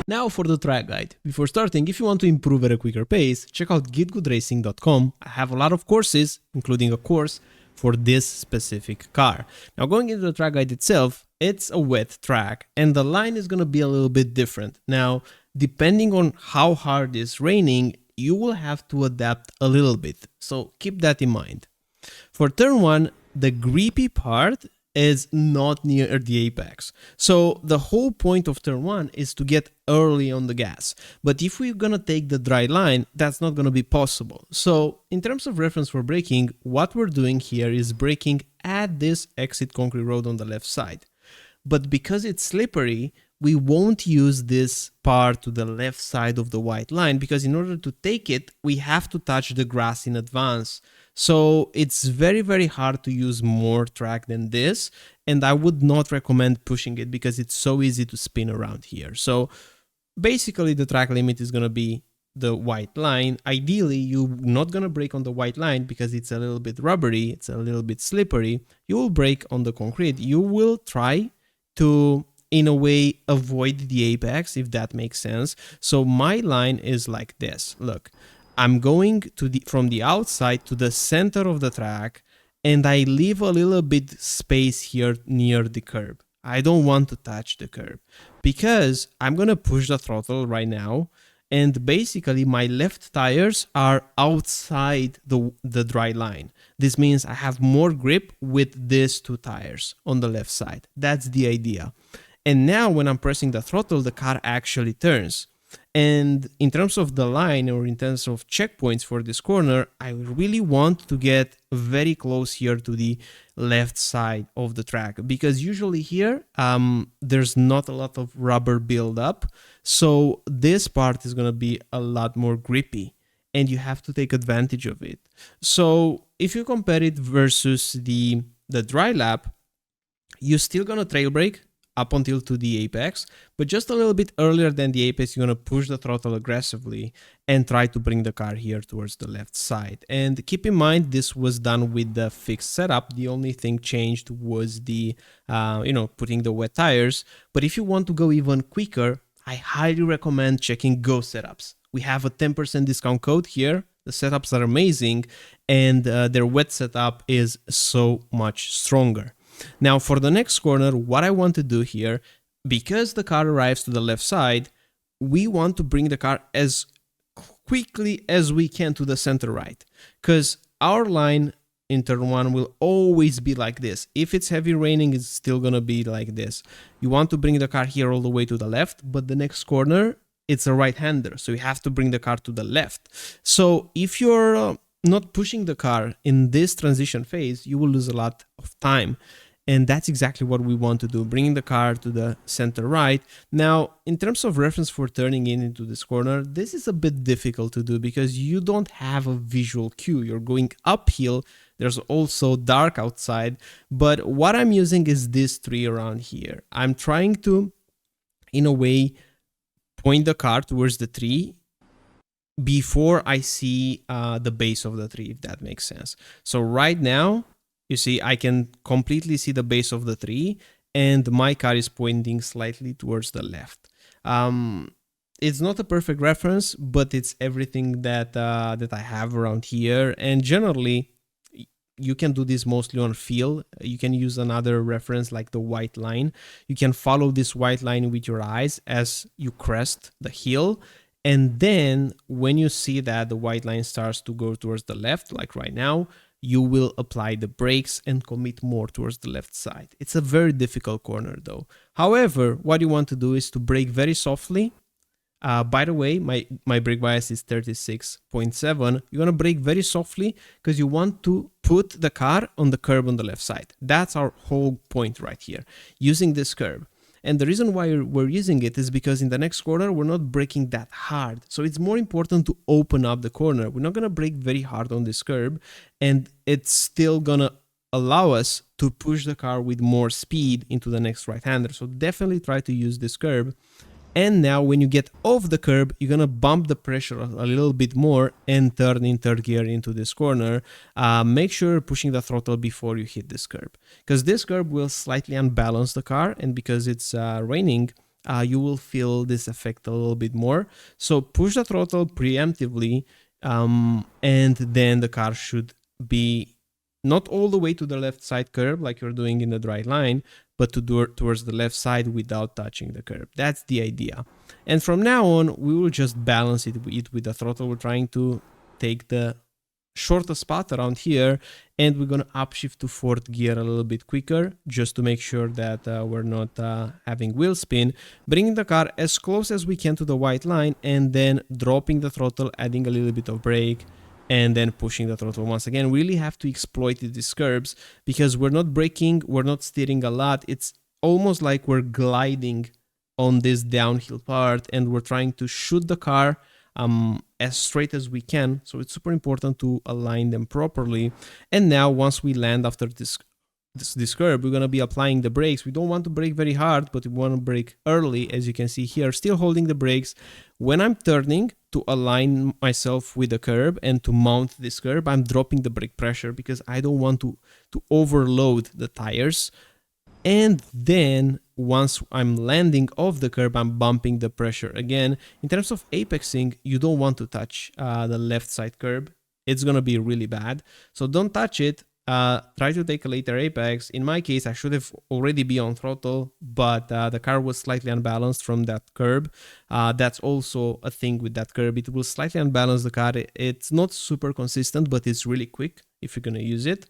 Now for the track guide. Before starting, if you want to improve at a quicker pace, check out GITGUDRacing.com. I have a lot of courses, including a course for this specific car. Now going into the track guide itself, it's a wet track and the line is going to be a little bit different. Now, depending on how hard it's raining, you will have to adapt a little bit. So keep that in mind. For turn 1, the grippy part is not near the apex. So the whole point of turn 1 is to get early on the gas. But if we're gonna take the dry line, that's not gonna be possible. So in terms of reference for braking, what we're doing here is braking at this exit concrete road on the left side. But because it's slippery, we won't use this part to the left side of the white line, because in order to take it, we have to touch the grass in advance. So it's very, very hard to use more track than this. And I would not recommend pushing it because it's so easy to spin around here. So basically the track limit is going to be the white line. Ideally, you're not going to brake on the white line because it's a little bit rubbery. It's a little bit slippery. You will brake on the concrete. You will try to, in a way, avoid the apex, if that makes sense. So my line is like this. Look, I'm going to from the outside to the center of the track, and I leave a little bit space here near the curb. I don't want to touch the curb because I'm going to push the throttle right now. And basically my left tires are outside the dry line. This means I have more grip with these two tires on the left side. That's the idea. And now when I'm pressing the throttle, the car actually turns. And in terms of the line, or in terms of checkpoints for this corner, I really want to get very close here to the left side of the track, because usually here there's not a lot of rubber buildup. So this part is going to be a lot more grippy and you have to take advantage of it. So if you compare it versus the dry lap, you're still going to trail brake up until to the apex, but just a little bit earlier than the apex, you're going to push the throttle aggressively and try to bring the car here towards the left side. And keep in mind, this was done with the fixed setup. The only thing changed was the, putting the wet tires. But if you want to go even quicker, I highly recommend checking Go Setups. We have a 10% discount code here. The setups are amazing, and their wet setup is so much stronger. Now for the next corner, what I want to do here, because the car arrives to the left side, we want to bring the car as quickly as we can to the center right, because our line in turn 1 will always be like this. If it's heavy raining, it's still gonna be like this. You want to bring the car here all the way to the left, but the next corner, it's a right-hander, so you have to bring the car to the left. So if you're not pushing the car in this transition phase, you will lose a lot of time. And that's exactly what we want to do, bringing the car to the center right. Now, in terms of reference for turning into this corner, this is a bit difficult to do because you don't have a visual cue. You're going uphill. There's also dark outside. But what I'm using is this tree around here. I'm trying to, in a way, point the car towards the tree before I see the base of the tree, if that makes sense. So right now, you see, I can completely see the base of the tree and my car is pointing slightly towards the left. It's not a perfect reference, but it's everything that I have around here. And generally, you can do this mostly on feel. You can use another reference like the white line. You can follow this white line with your eyes as you crest the hill. And then when you see that the white line starts to go towards the left, like right now, you will apply the brakes and commit more towards the left side. It's a very difficult corner though. However, what you want to do is to brake very softly. By the way, my brake bias is 36.7. You're gonna brake very softly because you want to put the car on the curb on the left side. That's our whole point right here, using this curb. And the reason why we're using it is because in the next corner, we're not braking that hard. So it's more important to open up the corner. We're not going to brake very hard on this curb, and it's still going to allow us to push the car with more speed into the next right-hander. So definitely try to use this curb. And now when you get off the curb, you're going to bump the pressure a little bit more and turn in third gear into this corner. Make sure you're pushing the throttle before you hit this curb, because this curb will slightly unbalance the car. And because it's raining, you will feel this effect a little bit more. So push the throttle preemptively, and then the car should be not all the way to the left side curb like you're doing in the dry line, but towards the left side without touching the curb. That's the idea. And from now on, we will just balance it with the throttle. We're trying to take the shortest spot around here, and we're going to upshift to fourth gear a little bit quicker just to make sure that we're not having wheel spin, bringing the car as close as we can to the white line, and then dropping the throttle, adding a little bit of brake, and then pushing the throttle once again. We really have to exploit these curbs because we're not braking, we're not steering a lot. It's almost like we're gliding on this downhill part, and we're trying to shoot the car as straight as we can. So it's super important to align them properly. And now once we land after this curb, we're going to be applying the brakes. We don't want to brake very hard, but we want to brake early, as you can see here, still holding the brakes. When I'm turning to align myself with the curb and to mount this curb, I'm dropping the brake pressure because I don't want to overload the tires. And then once I'm landing off the curb, I'm bumping the pressure again. In terms of apexing, you don't want to touch the left side curb. It's going to be really bad. So don't touch it. Try to take a later apex. In my case, I should have already been on throttle, but the car was slightly unbalanced from that curb. That's also a thing with that curb. It will slightly unbalance the car. It's not super consistent, but it's really quick if you're going to use it.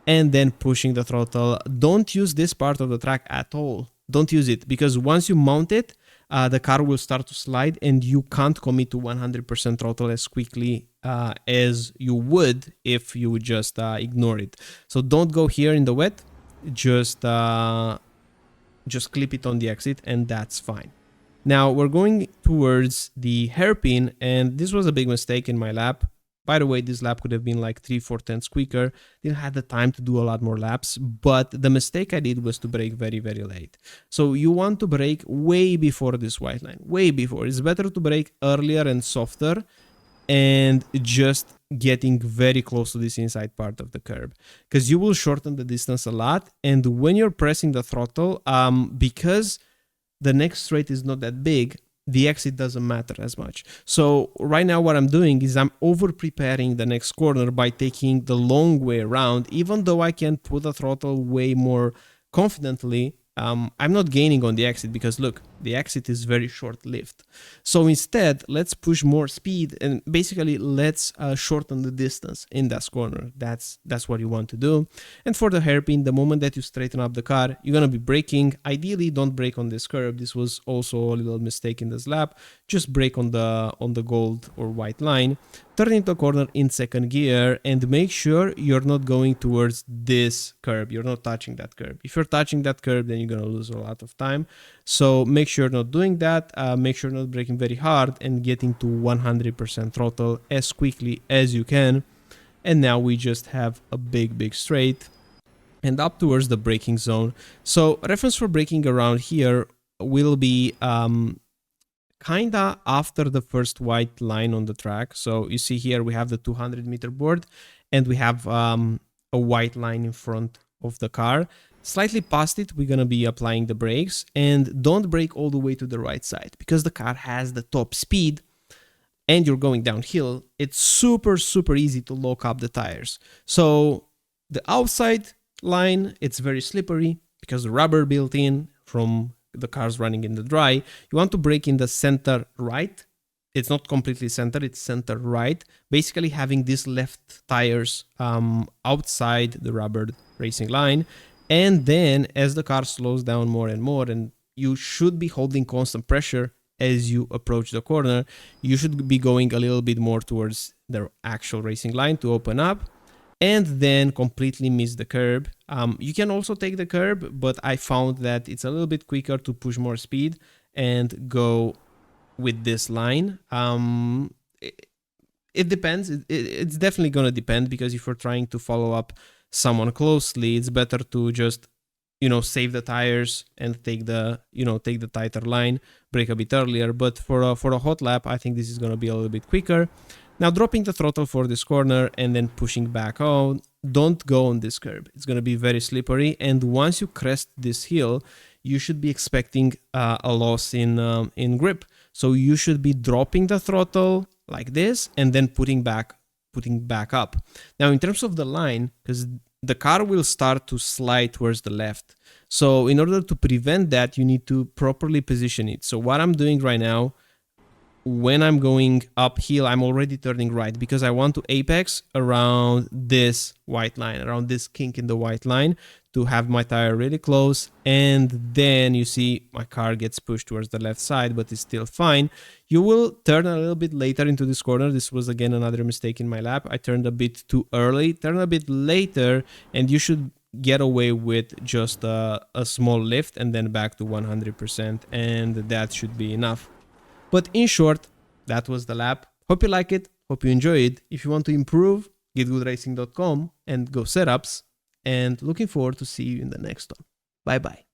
And then pushing the throttle. Don't use this part of the track at all. Don't use it, because once you mount it, the car will start to slide and you can't commit to 100% throttle as quickly as you would if you would just ignore it. So don't go here in the wet, just clip it on the exit, and that's fine. Now we're going towards the hairpin, and this was a big mistake in my lap. By the way, this lap could have been like 3-4 tenths quicker. Didn't have the time to do a lot more laps, but the mistake I did was to brake very, very late. So you want to brake way before this white line, way before. It's better to brake earlier and softer and just getting very close to this inside part of the curb, because you will shorten the distance a lot. And when you're pressing the throttle, because the next straight is not that big, the exit doesn't matter as much. So right now what I'm doing is I'm over preparing the next corner by taking the long way around. Even though I can put the throttle way more confidently, I'm not gaining on the exit, because look, the exit is very short-lived. So instead, let's push more speed and basically let's shorten the distance in that corner. That's what you want to do. And for the hairpin, the moment that you straighten up the car, you're gonna be braking. Ideally, don't brake on this curb. This was also a little mistake in this lap. Just brake on the gold or white line. Turn into a corner in second gear and make sure you're not going towards this curb. You're not touching that curb. If you're touching that curb, then you're gonna lose a lot of time. So make sure not doing that. Make sure not braking very hard and getting to 100% throttle as quickly as you can. And now we just have a big straight and up towards the braking zone. So reference for braking around here will be kinda after the first white line on the track. So you see here we have the 200-meter board and we have a white line in front of the car. Slightly past it, we're gonna be applying the brakes, and don't brake all the way to the right side, because the car has the top speed and you're going downhill. It's super easy to lock up the tires. So the outside line, it's very slippery because the rubber built in from the cars running in the dry. You want to brake in the center right. It's not completely center, it's center right. Basically having these left tires outside the rubber racing line. And then as the car slows down more and more, and you should be holding constant pressure as you approach the corner, you should be going a little bit more towards the actual racing line to open up, and then completely miss the curb. You can also take the curb, but I found that it's a little bit quicker to push more speed and go with this line. It depends. It's definitely going to depend, because if you're trying to follow up someone closely, it's better to just, save the tires and take the tighter line, brake a bit earlier. But for a hot lap, I think this is going to be a little bit quicker. Now dropping the throttle for this corner and then pushing back on. Don't go on this curb. It's going to be very slippery. And once you crest this hill, you should be expecting a loss in grip. So you should be dropping the throttle like this and then putting back up. Now, in terms of the line, because the car will start to slide towards the left. So in order to prevent that, you need to properly position it. So what I'm doing right now, when I'm going uphill, I'm already turning right because I want to apex around this white line, around this kink in the white line, to have my tire really close. And then you see my car gets pushed towards the left side, but it's still fine. You will turn a little bit later into this corner. This was again another mistake in my lap. I turned a bit too early, turn a bit later, and you should get away with just a small lift and then back to 100%, and that should be enough. But in short, that was the lap. Hope you like it. Hope you enjoy it. If you want to improve, GITGUDRacing.com and go setups. And looking forward to see you in the next one. Bye bye.